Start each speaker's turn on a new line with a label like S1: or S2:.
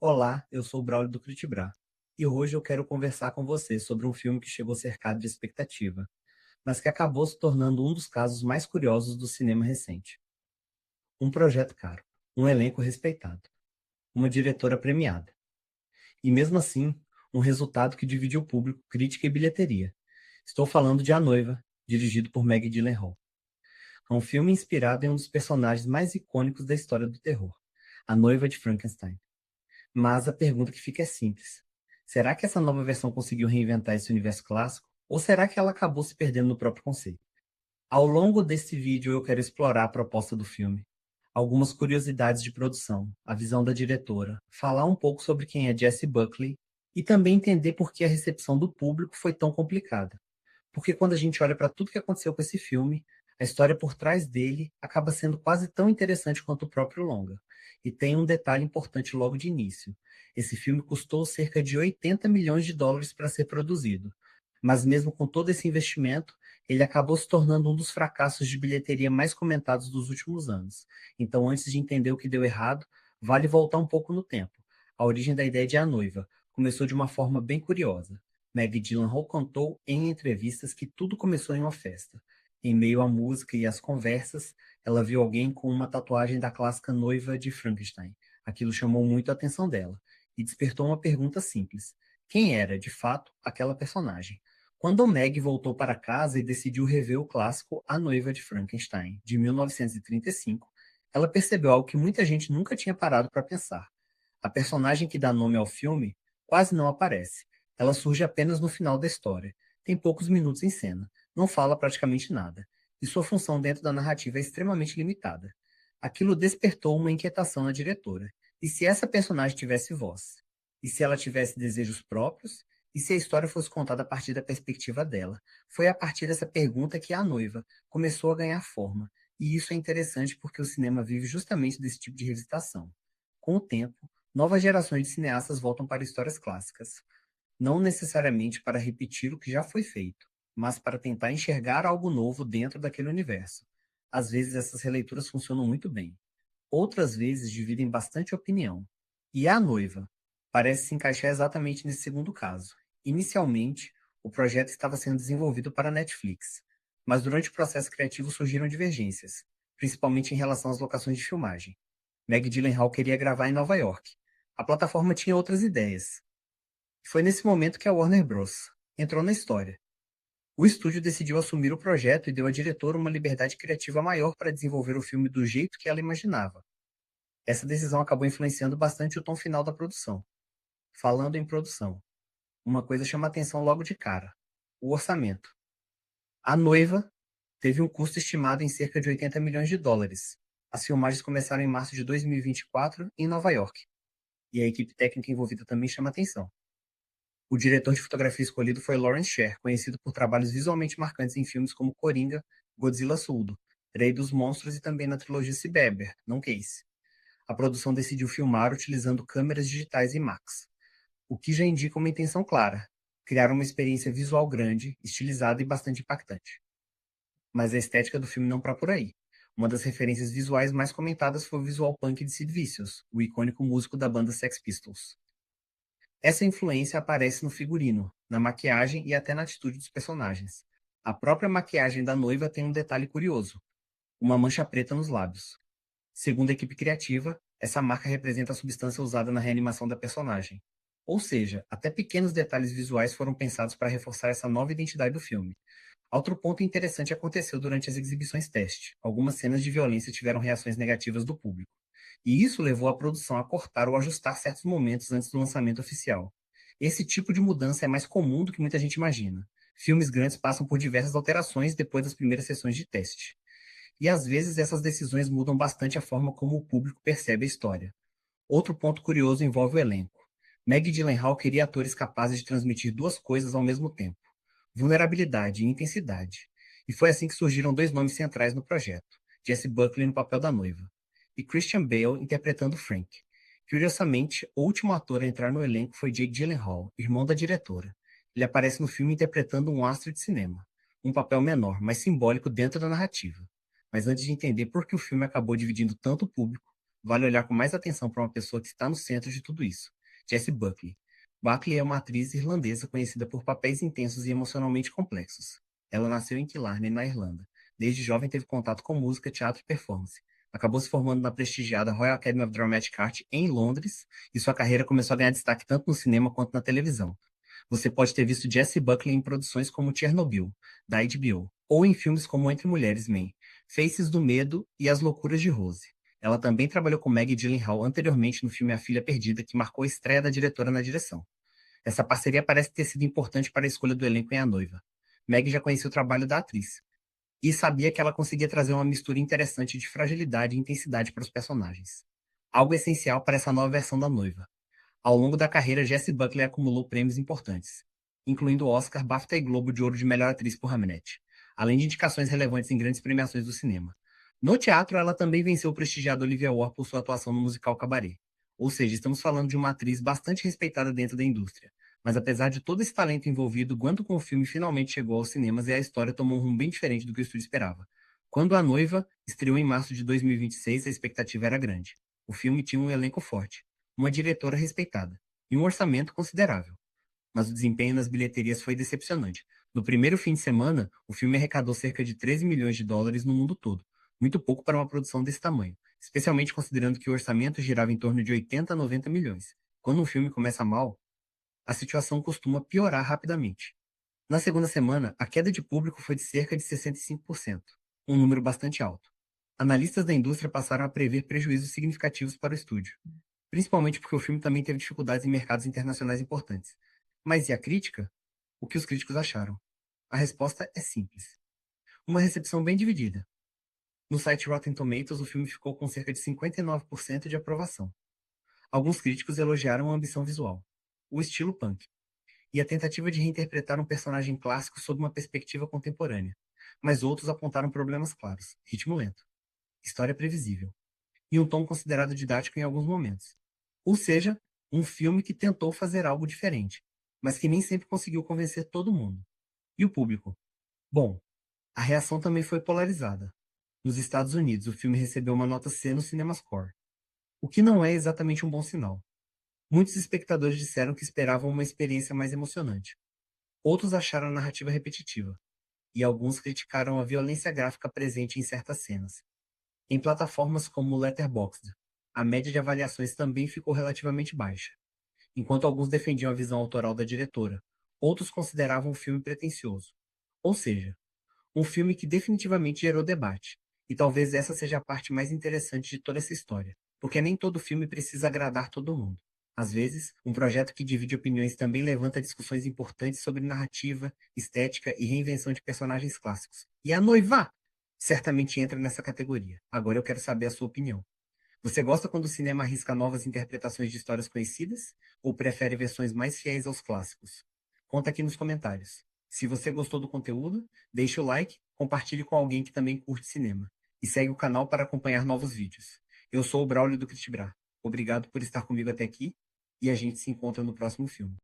S1: Olá, eu sou o Braulio do Critibra e hoje eu quero conversar com você sobre um filme que chegou cercado de expectativa, mas que acabou se tornando um dos casos mais curiosos do cinema recente. Um projeto caro, um elenco respeitado, uma diretora premiada e, mesmo assim, um resultado que dividiu público, crítica e bilheteria. Estou falando de A Noiva, dirigido por Maggie Gyllenhaal. É um filme inspirado em um dos personagens mais icônicos da história do terror, a Noiva de Frankenstein. Mas a pergunta que fica é simples. Será que essa nova versão conseguiu reinventar esse universo clássico? Ou será que ela acabou se perdendo no próprio conceito? Ao longo desse vídeo eu quero explorar a proposta do filme, algumas curiosidades de produção, a visão da diretora, falar um pouco sobre quem é Jessie Buckley e também entender por que a recepção do público foi tão complicada. Porque quando a gente olha para tudo que aconteceu com esse filme, a história por trás dele acaba sendo quase tão interessante quanto o próprio longa. E tem um detalhe importante logo de início. Esse filme custou cerca de 80 milhões de dólares para ser produzido. Mas mesmo com todo esse investimento, ele acabou se tornando um dos fracassos de bilheteria mais comentados dos últimos anos. Então, antes de entender o que deu errado, vale voltar um pouco no tempo. A origem da ideia de A Noiva começou de uma forma bem curiosa. Maggie Gyllenhaal contou em entrevistas que tudo começou em uma festa. Em meio à música e às conversas, ela viu alguém com uma tatuagem da clássica Noiva de Frankenstein. Aquilo chamou muito a atenção dela e despertou uma pergunta simples: quem era, de fato, aquela personagem? Quando Meg voltou para casa e decidiu rever o clássico A Noiva de Frankenstein, de 1935, ela percebeu algo que muita gente nunca tinha parado para pensar. A personagem que dá nome ao filme quase não aparece. Ela surge apenas no final da história. Tem poucos minutos em cena. Não fala praticamente nada. E sua função dentro da narrativa é extremamente limitada. Aquilo despertou uma inquietação na diretora. E se essa personagem tivesse voz? E se ela tivesse desejos próprios? E se a história fosse contada a partir da perspectiva dela? Foi a partir dessa pergunta que a noiva começou a ganhar forma. E isso é interessante porque o cinema vive justamente desse tipo de revisitação. Com o tempo, novas gerações de cineastas voltam para histórias clássicas, não necessariamente para repetir o que já foi feito, mas para tentar enxergar algo novo dentro daquele universo. Às vezes essas releituras funcionam muito bem, outras vezes dividem bastante opinião. E A Noiva parece se encaixar exatamente nesse segundo caso. Inicialmente, o projeto estava sendo desenvolvido para a Netflix, mas durante o processo criativo surgiram divergências, principalmente em relação às locações de filmagem. Maggie Gyllenhaal queria gravar em Nova York. A plataforma tinha outras ideias. Foi nesse momento que a Warner Bros. Entrou na história. O estúdio decidiu assumir o projeto e deu à diretora uma liberdade criativa maior para desenvolver o filme do jeito que ela imaginava. Essa decisão acabou influenciando bastante o tom final da produção. Falando em produção, uma coisa chama atenção logo de cara: o orçamento. A Noiva teve um custo estimado em cerca de 80 milhões de dólares. As filmagens começaram em março de 2024 em Nova York, e a equipe técnica envolvida também chama atenção. O diretor de fotografia escolhido foi Lawrence Sher, conhecido por trabalhos visualmente marcantes em filmes como Coringa, Godzilla Surdo, Rei dos Monstros e também na trilogia Cyber, não Case. A produção decidiu filmar utilizando câmeras digitais IMAX, o que já indica uma intenção clara: criar uma experiência visual grande, estilizada e bastante impactante. Mas a estética do filme não para por aí. Uma das referências visuais mais comentadas foi o visual punk de Sid Vicious, o icônico músico da banda Sex Pistols. Essa influência aparece no figurino, na maquiagem e até na atitude dos personagens. A própria maquiagem da noiva tem um detalhe curioso: uma mancha preta nos lábios. Segundo a equipe criativa, essa marca representa a substância usada na reanimação da personagem. Ou seja, até pequenos detalhes visuais foram pensados para reforçar essa nova identidade do filme. Outro ponto interessante aconteceu durante as exibições teste. Algumas cenas de violência tiveram reações negativas do público. E isso levou a produção a cortar ou ajustar certos momentos antes do lançamento oficial. Esse tipo de mudança é mais comum do que muita gente imagina. Filmes grandes passam por diversas alterações depois das primeiras sessões de teste. E às vezes essas decisões mudam bastante a forma como o público percebe a história. Outro ponto curioso envolve o elenco. Maggie Gyllenhaal queria atores capazes de transmitir duas coisas ao mesmo tempo: vulnerabilidade e intensidade. E foi assim que surgiram dois nomes centrais no projeto: Jessie Buckley no papel da noiva e Christian Bale interpretando Frank. Curiosamente, o último ator a entrar no elenco foi Jake Gyllenhaal, irmão da diretora. Ele aparece no filme interpretando um astro de cinema, um papel menor, mas simbólico dentro da narrativa. Mas antes de entender por que o filme acabou dividindo tanto o público, vale olhar com mais atenção para uma pessoa que está no centro de tudo isso: Jessie Buckley. Buckley é uma atriz irlandesa conhecida por papéis intensos e emocionalmente complexos. Ela nasceu em Killarney, na Irlanda. Desde jovem teve contato com música, teatro e performance. Acabou se formando na prestigiada Royal Academy of Dramatic Art em Londres, e sua carreira começou a ganhar destaque tanto no cinema quanto na televisão. Você pode ter visto Jessie Buckley em produções como Chernobyl, da HBO, ou em filmes como Entre Mulheres, Man, Faces do Medo e As Loucuras de Rose. Ela também trabalhou com Maggie Gyllenhaal anteriormente no filme A Filha Perdida, que marcou a estreia da diretora na direção. Essa parceria parece ter sido importante para a escolha do elenco em A Noiva. Maggie já conhecia o trabalho da atriz e sabia que ela conseguia trazer uma mistura interessante de fragilidade e intensidade para os personagens. Algo essencial para essa nova versão da Noiva. Ao longo da carreira, Jessie Buckley acumulou prêmios importantes, incluindo o Oscar, BAFTA e Globo de Ouro de Melhor Atriz por Hamnet, além de indicações relevantes em grandes premiações do cinema. No teatro, ela também venceu o prestigiado Olivia Wilde por sua atuação no musical Cabaré. Ou seja, estamos falando de uma atriz bastante respeitada dentro da indústria. Mas apesar de todo esse talento envolvido, quando o filme finalmente chegou aos cinemas e a história tomou um rumo bem diferente do que o estúdio esperava. Quando A Noiva estreou em março de 2026, a expectativa era grande. O filme tinha um elenco forte, uma diretora respeitada e um orçamento considerável. Mas o desempenho nas bilheterias foi decepcionante. No primeiro fim de semana, o filme arrecadou cerca de 13 milhões de dólares no mundo todo, muito pouco para uma produção desse tamanho, especialmente considerando que o orçamento girava em torno de 80 a 90 milhões. Quando um filme começa mal, a situação costuma piorar rapidamente. Na segunda semana, a queda de público foi de cerca de 65%, um número bastante alto. Analistas da indústria passaram a prever prejuízos significativos para o estúdio, principalmente porque o filme também teve dificuldades em mercados internacionais importantes. Mas e a crítica? O que os críticos acharam? A resposta é simples. Uma recepção bem dividida. No site Rotten Tomatoes, o filme ficou com cerca de 59% de aprovação. Alguns críticos elogiaram a ambição visual, o estilo punk, e a tentativa de reinterpretar um personagem clássico sob uma perspectiva contemporânea. Mas outros apontaram problemas claros: ritmo lento, história previsível, e um tom considerado didático em alguns momentos. Ou seja, um filme que tentou fazer algo diferente, mas que nem sempre conseguiu convencer todo mundo. E o público? Bom, a reação também foi polarizada. Nos Estados Unidos, o filme recebeu uma nota C no CinemaScore, o que não é exatamente um bom sinal. Muitos espectadores disseram que esperavam uma experiência mais emocionante. Outros acharam a narrativa repetitiva, e alguns criticaram a violência gráfica presente em certas cenas. Em plataformas como o Letterboxd, a média de avaliações também ficou relativamente baixa. Enquanto alguns defendiam a visão autoral da diretora, outros consideravam o filme pretensioso. Ou seja, um filme que definitivamente gerou debate. E talvez essa seja a parte mais interessante de toda essa história, porque nem todo filme precisa agradar todo mundo. Às vezes, um projeto que divide opiniões também levanta discussões importantes sobre narrativa, estética e reinvenção de personagens clássicos. E A Noiva certamente entra nessa categoria. Agora eu quero saber a sua opinião. Você gosta quando o cinema arrisca novas interpretações de histórias conhecidas ou prefere versões mais fiéis aos clássicos? Conta aqui nos comentários. Se você gostou do conteúdo, deixe o like, compartilhe com alguém que também curte cinema e segue o canal para acompanhar novos vídeos. Eu sou o Braulio do Critibrar. Obrigado por estar comigo até aqui e a gente se encontra no próximo filme.